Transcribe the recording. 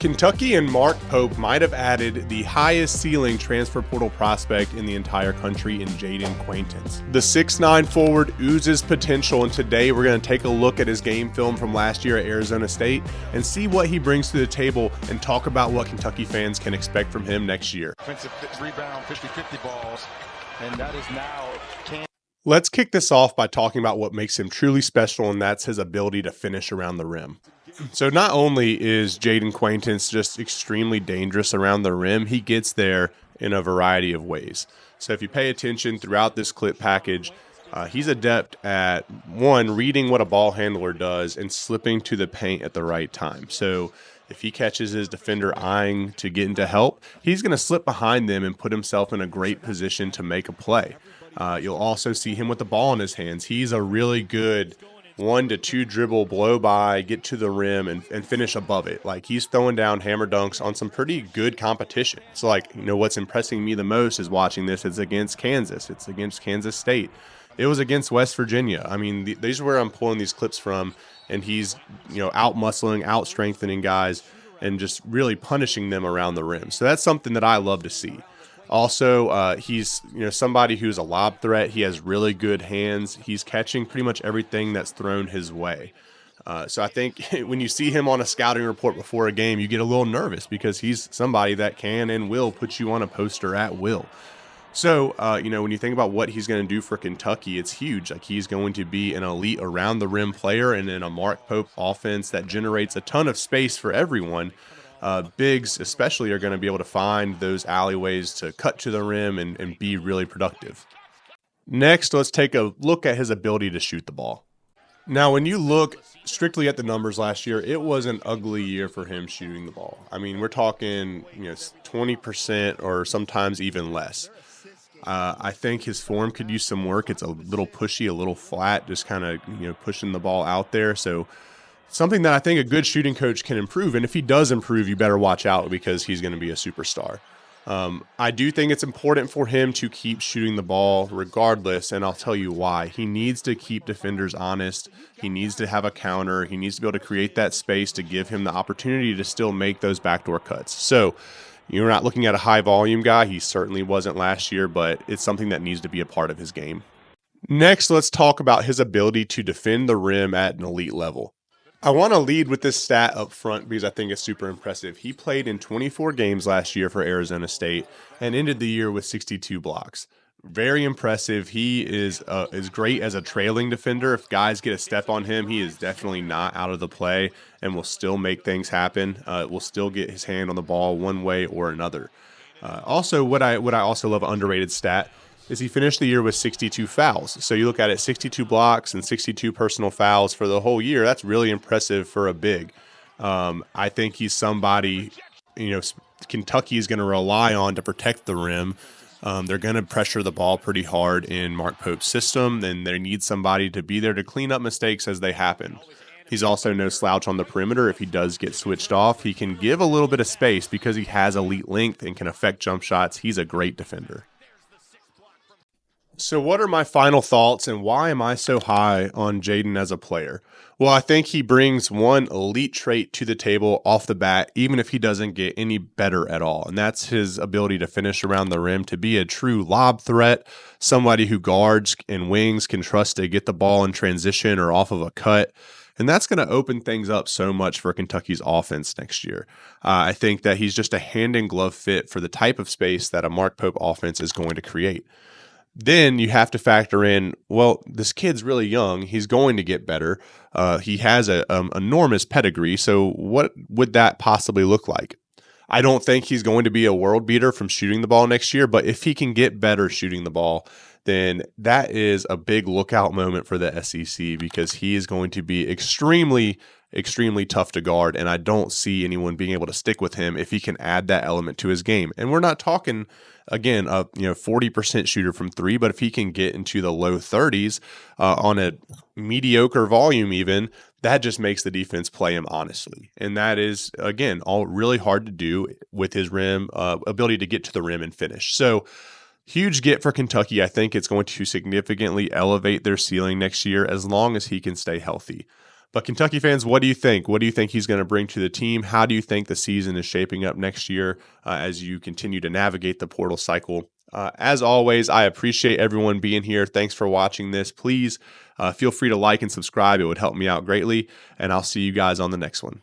Kentucky and Mark Pope might have added the highest ceiling transfer portal prospect in the entire country in Jayden Quaintance. The 6'9 forward oozes potential, and today we're going to take a look at his game film from last year at Arizona State and see what he brings to the table and talk about what Kentucky fans can expect from him next year. Offensive rebound, 50-50 balls, and that is now Let's kick this off by talking about what makes him truly special, and that's his ability to finish around the rim. So not only is Jayden Quaintance just extremely dangerous around the rim, he gets there in a variety of ways. So if you pay attention throughout this clip package, he's adept at, one, reading what a ball handler does and slipping to the paint at the right time. So if he catches his defender eyeing to get into help, he's going to slip behind them and put himself in a great position to make a play. You'll also see him with the ball in his hands. He's a really good 1 to 2 dribble, blow by, get to the rim, and finish above it. Like, he's throwing down hammer dunks on some pretty good competition. So, like, what's impressing me the most is watching this. It's against Kansas. It's against Kansas State. It was against West Virginia. I mean, these are where I'm pulling these clips from, and he's, out-muscling, out-strengthening guys and just really punishing them around the rim. So that's something that I love to see. Also, he's somebody who's a lob threat. He has really good hands. He's catching pretty much everything that's thrown his way. So I think when you see him on a scouting report before a game, you get a little nervous because he's somebody that can and will put you on a poster at will. So, when you think about what he's going to do for Kentucky, it's huge. Like, he's going to be an elite around the rim player and in a Mark Pope offense that generates a ton of space for everyone. Bigs especially are going to be able to find those alleyways to cut to the rim and be really productive. Next, let's take a look at his ability to shoot the ball. Now, when you look strictly at the numbers last year, it was an ugly year for him shooting the ball. I mean, we're talking 20% or sometimes even less. I think his form could use some work. It's a little pushy, a little flat, just kind of pushing the ball out there. So something that I think a good shooting coach can improve, and if he does improve, you better watch out because he's going to be a superstar. I do think it's important for him to keep shooting the ball regardless, and I'll tell you why. He needs to keep defenders honest. He needs to have a counter. He needs to be able to create that space to give him the opportunity to still make those backdoor cuts. So you're not looking at a high-volume guy. He certainly wasn't last year, but it's something that needs to be a part of his game. Next, let's talk about his ability to defend the rim at an elite level. I want to lead with this stat up front because I think it's super impressive. He played in 24 games last year for Arizona State and ended the year with 62 blocks. Very impressive. He is great as a trailing defender. If guys get a step on him, he is definitely not out of the play and will still make things happen. Will still get his hand on the ball one way or another. Also, what I also love, an underrated stat, is he finished the year with 62 fouls. So you look at it, 62 blocks and 62 personal fouls for the whole year. That's really impressive for a big. I think he's somebody, Kentucky is going to rely on to protect the rim. They're going to pressure the ball pretty hard in Mark Pope's system, and they need somebody to be there to clean up mistakes as they happen. He's also no slouch on the perimeter. If he does get switched off, he can give a little bit of space because he has elite length and can affect jump shots. He's a great defender. So what are my final thoughts and why am I so high on Jayden as a player? Well, I think he brings one elite trait to the table off the bat, even if he doesn't get any better at all. And that's his ability to finish around the rim, to be a true lob threat, somebody who guards and wings can trust to get the ball in transition or off of a cut. And that's going to open things up so much for Kentucky's offense next year. I think that he's just a hand-in-glove fit for the type of space that a Mark Pope offense is going to create. Then you have to factor in, well, this kid's really young. He's going to get better. He has an enormous pedigree. So what would that possibly look like? I don't think he's going to be a world beater from shooting the ball next year, but if he can get better shooting the ball, then that is a big lookout moment for the SEC because he is going to be extremely tough to guard, and I don't see anyone being able to stick with him if he can add that element to his game. And we're not talking, again, a 40% shooter from three, but if he can get into the low 30s on a mediocre volume even, that just makes the defense play him honestly. And that is, again, all really hard to do with his rim ability to get to the rim and finish. So huge get for Kentucky. I think it's going to significantly elevate their ceiling next year as long as he can stay healthy. But Kentucky fans, what do you think? What do you think he's going to bring to the team? How do you think the season is shaping up next year as you continue to navigate the portal cycle? As always, I appreciate everyone being here. Thanks for watching this. Please feel free to like and subscribe. It would help me out greatly. And I'll see you guys on the next one.